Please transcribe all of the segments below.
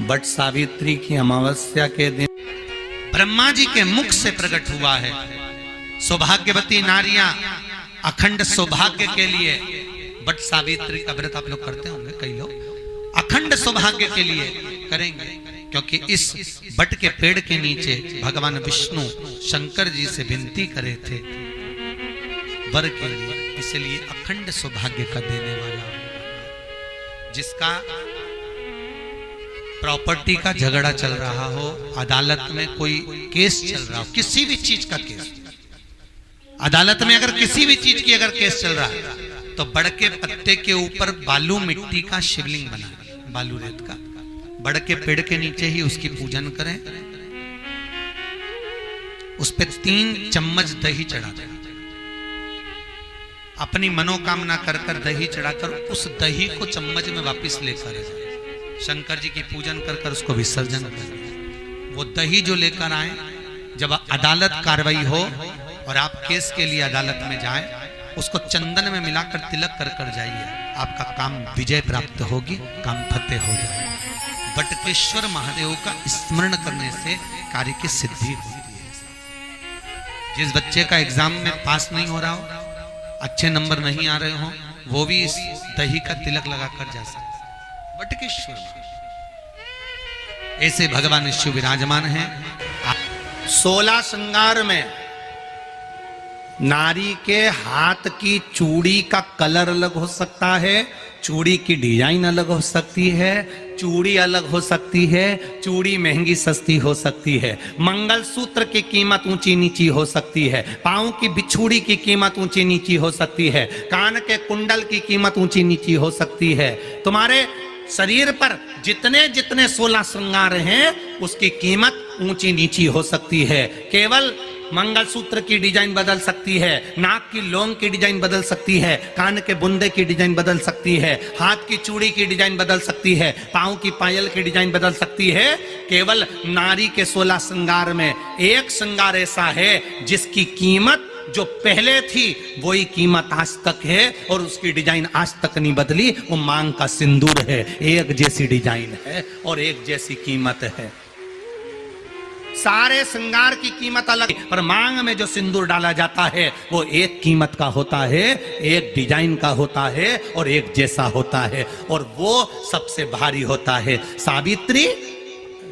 But Savitri की अमावस्या के दिन ब्रह्मा जी के मुख से प्रकट हुआ है। सौभाग्यवती नारियां अखंड सौभाग्य के लिए बट सावित्री का व्रत आप लोग करते होंगे, कई लोग अखंड सौभाग्य के लिए करेंगे, क्योंकि इस बट के पेड़ के नीचे भगवान विष्णु शंकर जी से विनती करे थे वर के लिए, इसलिए अखंड सौभाग्य का देने वाला। जिसका प्रॉपर्टी का झगड़ा चल रहा हो, अदालत में कोई केस चल रहा हो, किसी भी चीज का केस, अदालत में अगर किसी भी चीज की अगर केस चल रहा है तो बड़ के पत्ते के ऊपर बालू मिट्टी का शिवलिंग बना, बालू रेत का, बड़ के पेड़ के नीचे ही उसकी पूजन करें, उस पे 3 चम्मच दही चढ़ा दें, अपनी मनोकामना कर कर दही चढ़ाकर उस दही को चम्मच में वापस लेकर शंकर जी की पूजन कर कर उसको विसर्जन करें। वो दही जो लेकर आए, जब अदालत कार्रवाई हो और आप केस के लिए अदालत में जाएं, उसको चंदन में मिलाकर तिलक कर कर जाइए, आपका काम विजय प्राप्त होगी, काम फतेह हो जाएगा। बटकेश्वर महादेव का स्मरण करने से कार्य की सिद्धि होती है। जिस बच्चे का एग्जाम में पास नहीं हो रहा हो, अच्छे नंबर नहीं आ रहे हो, वो भी इस दही का तिलक लगाकर जा सकते। बटकेश्वर ऐसे भगवान शिव विराजमान हैं। 16 श्रृंगार में नारी के हाथ की चूड़ी का कलर अलग हो सकता है, चूड़ी की डिजाइन अलग हो सकती है, चूड़ी अलग हो सकती है, चूड़ी महंगी सस्ती हो सकती है, मंगलसूत्र की कीमत ऊंची नीची हो सकती है, पांव की बिछुड़ी की कीमत ऊंची नीची हो सकती है, कान के कुंडल की कीमत ऊंची नीची हो सकती है। तुम्हारे शरीर पर जितने जितने 16 श्रृंगार हैं उसकी कीमत ऊंची नीची हो सकती है। केवल मंगलसूत्र की डिजाइन बदल सकती है, नाक की लौंग की डिजाइन बदल सकती है, कान के बुंदे की डिजाइन बदल सकती है, हाथ की चूड़ी की डिजाइन बदल सकती है, पांव की पायल की डिजाइन बदल सकती है। केवल नारी के 16 श्रृंगार में एक श्रृंगार ऐसा है जिसकी कीमत जो पहले थी वही कीमत आज तक है और उसकी डिजाइन आज तक नहीं बदली। वो मांग का सिंदूर है, एक जैसी डिजाइन है और एक जैसी कीमत है। सारे श्रृंगार की कीमत अलग, पर मांग में जो सिंदूर डाला जाता है वो एक कीमत का होता है, एक डिजाइन का होता है और एक जैसा होता है, और वो सबसे भारी होता है। सावित्री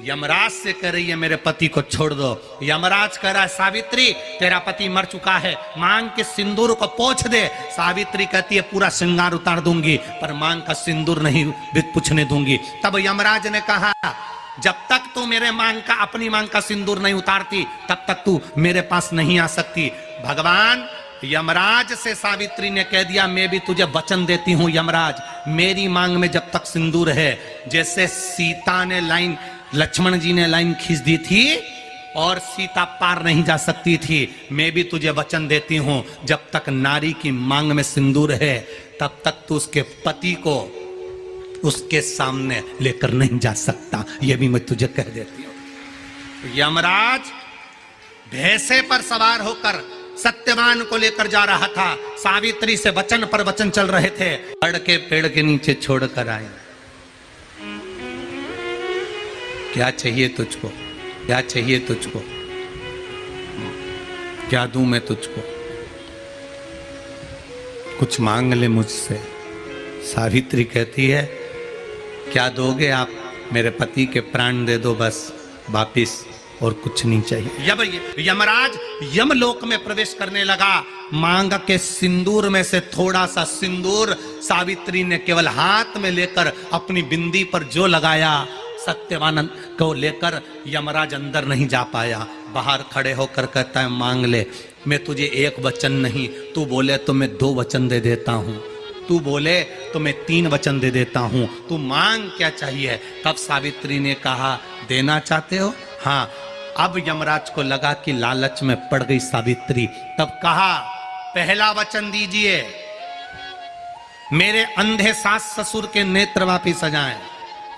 यमराज से कह रही है मेरे पति को छोड़ दो। यमराज कह रहा है सावित्री तेरा पति मर चुका है, मांग के सिंदूर को पोंछ दे। सावित्री कहती है पूरा श्रृंगार उतार दूंगी पर मांग का सिंदूर नहीं पूछने दूंगी। तब यमराज ने कहा जब तक तू मेरे मांग का, अपनी मांग का सिंदूर नहीं उतारती तब तक तू मेरे पास नहीं आ सकती। भगवान यमराज से सावित्री ने कह दिया मैं भी तुझे वचन देती हूं यमराज, मेरी मांग में जब तक सिंदूर है, जैसे सीता ने लाइन, लक्ष्मण जी ने लाइन खींच दी थी और सीता पार नहीं जा सकती थी, मैं भी तुझे वचन देती हूं जब तक नारी की मांग में सिंदूर है तब तक तू उसके पति को उसके सामने लेकर नहीं जा सकता, यह भी मैं तुझे कह देती हूं। यमराज भैंसे पर सवार होकर सत्यवान को लेकर जा रहा था, सावित्री से वचन पर वचन चल रहे थे, बड़ के पेड़ के नीचे छोड़कर आए। क्या चाहिए तुझको, क्या चाहिए तुझको, क्या दूं मैं तुझको, कुछ मांग ले मुझसे। सावित्री कहती है क्या दोगे आप, मेरे पति के प्राण दे दो बस वापिस, और कुछ नहीं चाहिए। जब यमराज यमलोक में प्रवेश करने लगा, मांग के सिंदूर में से थोड़ा सा सिंदूर सावित्री ने केवल हाथ में लेकर अपनी बिंदी पर जो लगाया, सत्यवान को लेकर यमराज अंदर नहीं जा पाया। बाहर खड़े होकर कहता है मांग ले, मैं तुझे एक वचन नहीं, तू बोले तो मैं 2 वचन दे देता हूं, तू बोले तो मैं 3 वचन दे देता हूं, तू मांग क्या चाहिए। तब सावित्री ने कहा देना चाहते हो, हाँ। अब यमराज को लगा कि लालच में पड़ गई सावित्री, तब कहा पहला वचन दीजिए, मेरे अंधे सास ससुर के नेत्र वापिस आ जाएं।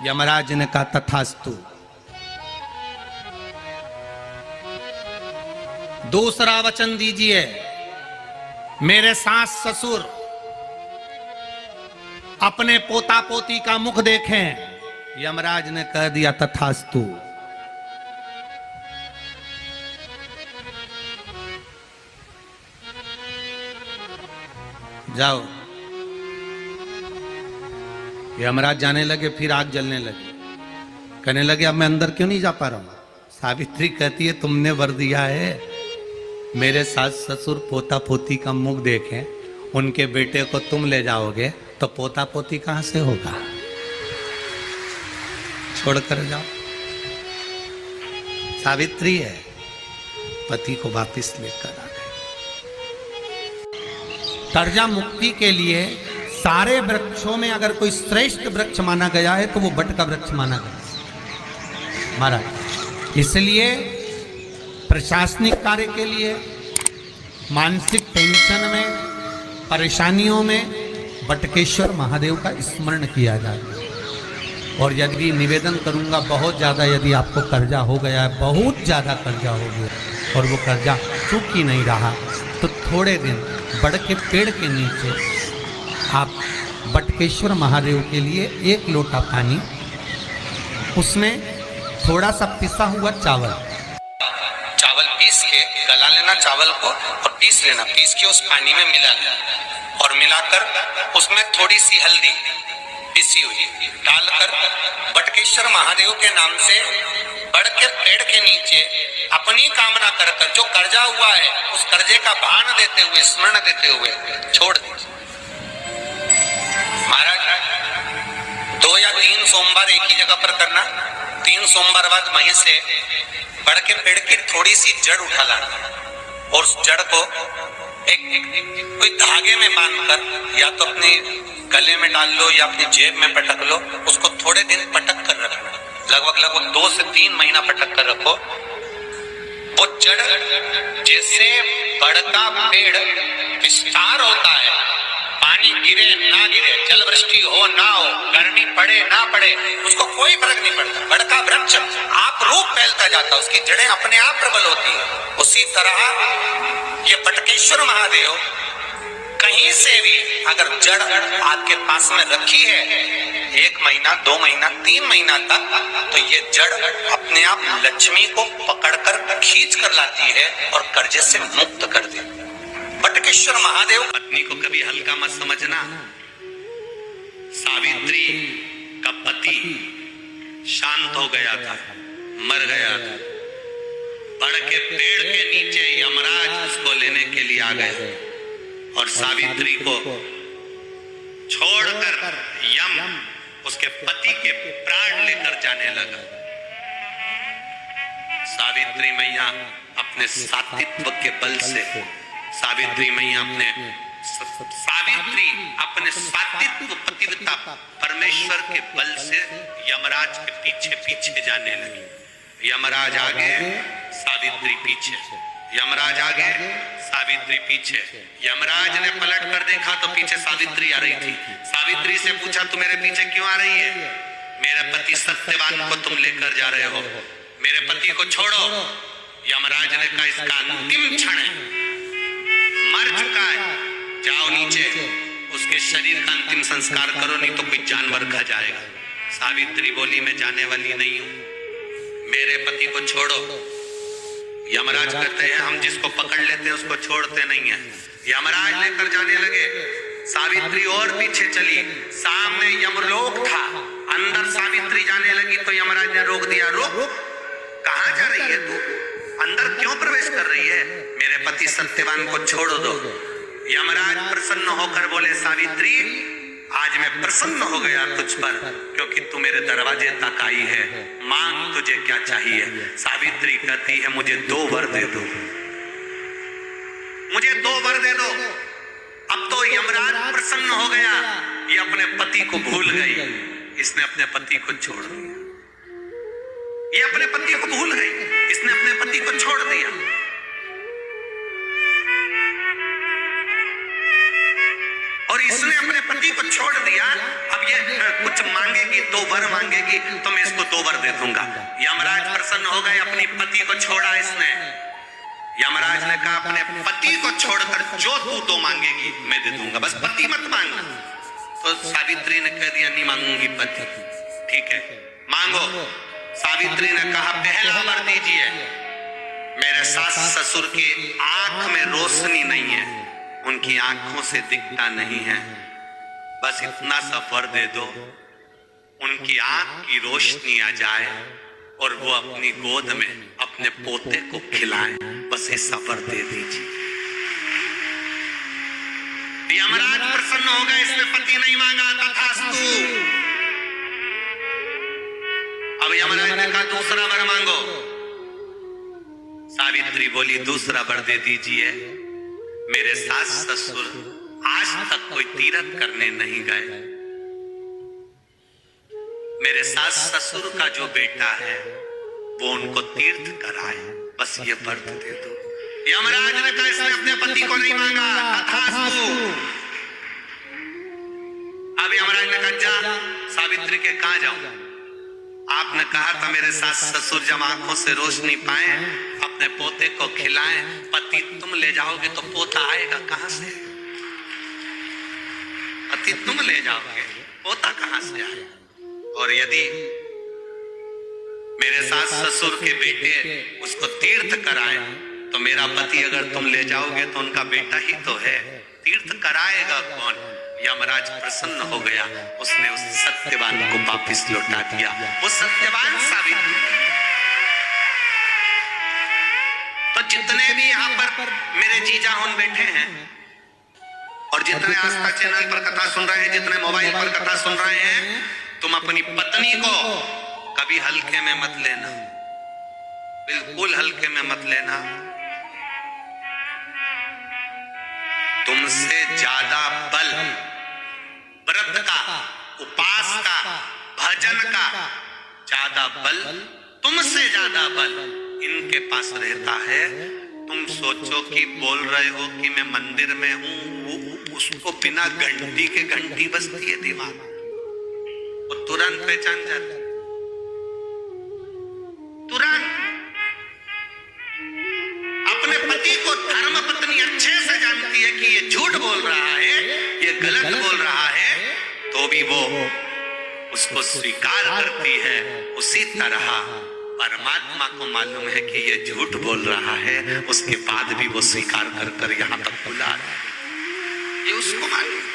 यमराज ने कहा तथास्तु। दूसरा वचन दीजिए, मेरे सास ससुर अपने पोता पोती का मुख देखें, यमराज ने कह दिया तथास्तु। जाओ। यमराज जाने लगे, फिर आग जलने लगी। कहने लगे अब मैं अंदर क्यों नहीं जा पा रहा हूं। सावित्री कहती है तुमने वर दिया है, मेरे सास ससुर पोता पोती का मुख देखें, उनके बेटे को तुम ले जाओगे तो पोता पोती कहां से होगा, छोड़कर जाओ। सावित्री है, पति को वापिस लेकर आ गए। कर्जा मुक्ति के लिए सारे वृक्षों में अगर कोई श्रेष्ठ वृक्ष माना गया है तो वो बट का वृक्ष माना गया महाराज। इसलिए प्रशासनिक कार्य के लिए, मानसिक टेंशन में, परेशानियों में बटकेश्वर महादेव का स्मरण किया जाए। और यदि निवेदन करूंगा, बहुत ज़्यादा यदि आपको कर्जा हो गया है, बहुत ज़्यादा कर्जा हो गया और वो कर्जा चूक ही नहीं रहा, तो थोड़े दिन बड़ के पेड़ के नीचे आप बटकेश्वर महादेव के लिए 1 लोटा पानी, उसमें थोड़ा सा पिसा हुआ चावल पीस के गला लेना, चावल को और पीस लेना, पीस के उस पानी में मिला लेना और मिलाकर उसमें थोड़ी सी हल्दी पिसी हुई डालकर बटकेश्वर महादेव के नाम से बड़ के पेड़ के नीचे अपनी कामना कर कर जो कर्जा हुआ है उस कर्जे का भान देते हुए, स्मरण देते हुए छोड़ दे। महाराज 2 या 3 सोमवार एक ही जगह पर करना, 3 सोमवार बाद वहीं से बड़ के पेड़ की थोड़ी सी जड़ उठा लाना और उस जड़ को एक कोई धागे में बांधकर या तो अपने गले में डाल लो या अपनी जेब में पटक लो, उसको थोड़े दिन पटक कर रखना, लगभग 2 से 3 महीना पटक कर रखो। वो जड़ जैसे बड़ का पेड़ विस्तार होता है, पानी गिरे ना गिरे, जल वृष्टि हो ना हो, गर्मी पड़े ना पड़े, उसको कोई फर्क नहीं पड़ता। बड़ का वृक्ष आप रूप फैलता जाता, उसकी जड़ें अपने आप प्रबल होती है। उसी तरह ये बटकेश्वर महादेव कहीं से भी अगर जड़ आपके पास में रखी है 1 महीना, 2 महीना, 3 महीना तक, तो ये जड़ अपने आप लक्ष्मी को पकड़कर खींच कर लाती है और कर्जे से मुक्त कर देती है। बटकेश्वर महादेव। पत्नी को कभी हल्का मत समझना। सावित्री का पति शांत हो गया था, मर गया था। बड़ के पेड़ के नीचे यमराज उसको लेने के लिए आ गए और सावित्री को छोड़कर यम उसके पति के प्राण लेकर जाने लगा। सावित्री मैया अपने सात्वित्व के बल से, सावित्री अपने सात्वित्व पतिव्रता परमेश्वर के बल से यमराज के पीछे पीछे जाने लगी। यमराज आगे, सावित्री पीछे, यमराज आगे, सावित्री पीछे। यमराज ने पलट कर देखा तो पीछे सावित्री आ रही थी। सावित्री से पूछा तू मेरे पीछे क्यों आ रही है? मेरे पति सत्यवान को तुम लेकर जा रहे हो, मेरे पति को छोड़ो। यमराज ने कहा इसका अंतिम क्षण है, मर चुका है, जाओ नीचे उसके शरीर का अंतिम संस्कार करो, नहीं तो कोई जानवर खा जाएगा। सावित्री बोली मैं जाने वाली नहीं हूं, मेरे पति को छोड़ो। यमराज कहते हैं हम जिसको पकड़ लेते हैं उसको छोड़ते नहीं है। यमराज लेकर जाने लगे, सावित्री और पीछे चली, सामने यमलोक था, अंदर सावित्री जाने लगी तो यमराज ने रोक दिया, रोक, कहां जा रही है तू, अंदर क्यों प्रवेश कर रही है? मेरे पति सत्यवान को छोड़ दो। यमराज प्रसन्न होकर बोले सावित्री आज मैं प्रसन्न हो गया तुझ पर, क्योंकि तू मेरे दरवाजे तक आई है, मांग तुझे क्या चाहिए। सावित्री कहती है मुझे 2 वर दे दो, मुझे 2 वर दे दो। अब तो यमराज प्रसन्न हो गया, ये अपने पति को भूल गई, इसने अपने पति को छोड़ दिया। ये अपने पति को भूल गई, इसने अपने पति को छोड़ दिया। और इसने अपने पति को छोड़ दिया। अब ये कुछ मांगेगी, 2 वर मांगेगी तो मैं इसको 2 वर दे दूंगा। यमराज प्रसन्न हो गए, अपनी पति को छोड़ा इसने। यमराज ने कहा अपने पति को छोड़कर जो तू 2 मांगेगी मैं दे दूंगा, बस पति मत मांगना। तो सावित्री ने कह दिया नहीं मांगूंगी पति। ठीक है, मांगो। सावित्री ने कहा पहला वर दीजिए। मेरे सास ससुर की आंख में रोशनी नहीं है, उनकी आंखों से दिखता नहीं है, बस इतना सा वर दे दो, उनकी आंख की रोशनी आ जाए और वो अपनी गोद में अपने पोते को खिलाएं, बस ऐसा वर दे दीजिए। यमराज प्रसन्न हो गए, इसने पति नहीं मांगा, तथास्तु। अब यमराज ने कहा दूसरा वर मांगो। सावित्री बोली दूसरा वर दे दीजिए। मेरे सास ससुर आज तक कोई तीर्थ करने नहीं गए, मेरे सास ससुर का जो बेटा है वो उनको तीर्थ कराए, बस ये व्रत दे दो। यमराज ने कहा इसने अपने पति को नहीं मांगा, तथास्तु। अब यमराज ने कहा जा सावित्री के कहां जाऊं? आपने कहा था मेरे सास ससुर जब आंखों से रोशनी पाए अपने पोते को खिलाएं, पति तुम ले जाओगे तो पोता आएगा कहां से? पति तुम ले जाओगे, पोता कहां से आएगा? और यदि मेरे सास ससुर के बेटे उसको तीर्थ कराए तो मेरा पति अगर तुम ले जाओगे तो उनका बेटा ही तो है, तीर्थ कराएगा कौन? यमराज प्रसन्न हो गया, उसने उस सत्यवान को वापिस लौटा दिया। वो सत्यवान सावित्री। तो जितने भी यहाँ पर मेरे जीजा होन बैठे हैं और जितने आस्था चैनल पर कथा सुन रहे हैं, जितने मोबाइल पर कथा सुन रहे हैं, तुम अपनी पत्नी को कभी हल्के में मत लेना, बिल्कुल हल्के में मत लेना। तुमसे ज्यादा बल व्रत का, उपास का, भजन का ज्यादा बल, तुमसे ज्यादा बल इनके पास रहता है। तुम सोचो कि बोल रहे हो कि मैं मंदिर में हूं, उसको बिना घंटी के घंटी बजती है दिमाग, वो तुरंत पहचान जाता, तुरंत। अपने पति को धर्म पत्नी अच्छे से जानती है कि ये झूठ बोल रहा है, ये गलत बोल रहा है, तो भी वो उसको स्वीकार करती है। उसी तरह परमात्मा को मालूम है कि ये झूठ बोल रहा है, उसके बाद भी वो स्वीकार कर कर यहाँ तक बुला रहा है, ये उसको मालूम।